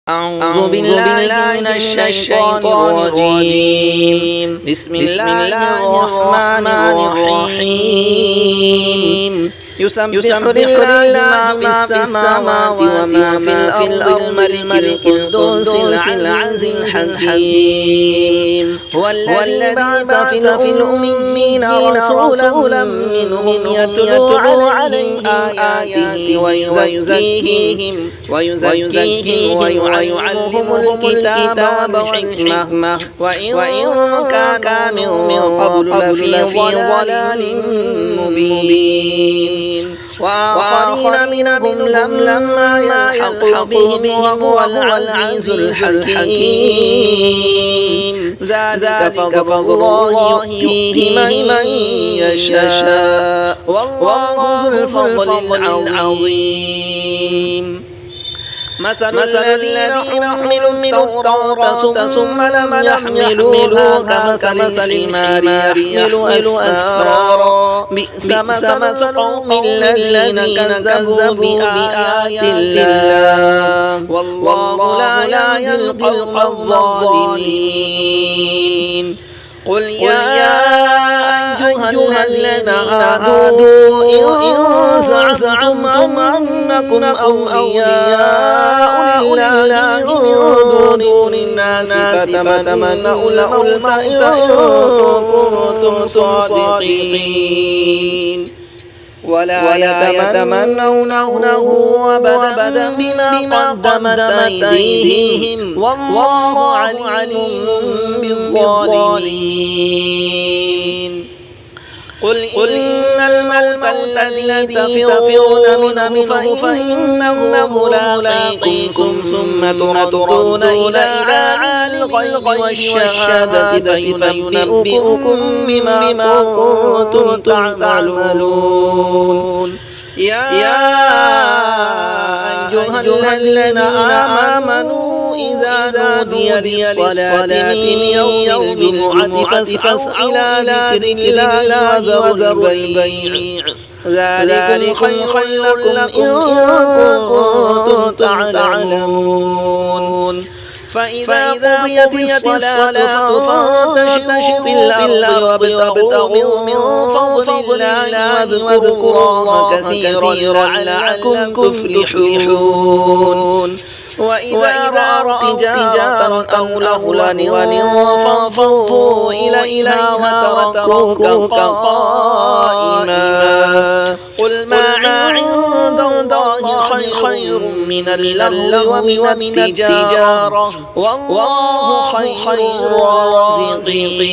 أعوذ بالله من الشيطان الرجيم. بسم الله الرحمن الرحيم. يسبح لله ما في السماوات وما في الأرض الملك القدوس العزيز الحكيم. هو الذي بعث في الأميين رسولا منهم يتلو عليهم آياته ويزكيهم ويعلمهم الكتاب والحكمة وإن كان من قبل لفي ضلال مبين. وآخرين منهم لما يلحق بهم وهو العزيز الحكيم. ذلك فضل الله يؤتيه من يشاء والله ذو الفضل العظيم. مثل الذين حملوا التوراة ثم لم يحملوها كمثل الحمار يحمل أسفارا بئس مثل القوم الذين كذبوا بآيات الله والله لا يهدي القوم الظالمين. قل يا أيها الذين هادوا إن زعمتم أنكم أولياء لله من دون الناس فتمنوا الموت إن كنتم صادقين ولا يتمنونه أبدا بما قدمت أيديهم والله عليم بالظالمين. قل إن الموت الذي تفرون منه فإنه ملاقيكم ثم تردون إلى عالم الغيب والشهادة فينبئكم بما كنتم تعملون. يا أيها الذين آمنوا إذا نودي للصلاة من يوم الجمعة فاسعوا إلى ذكر الله وذروا البيع ذلكم خير لكم إن كنتم تعلمون. فإذا قضيت الصلاة فانتشروا في الأرض وابتغوا من فضل الله واذكروا الله كثيرا لعلكم تفلحون. وإذا رأوا تجارة أو لهوا فانفضوا إليها وتركوك قائما. قل ما عند الله خير من اللهو ومن التجارة والله خير الرازقين.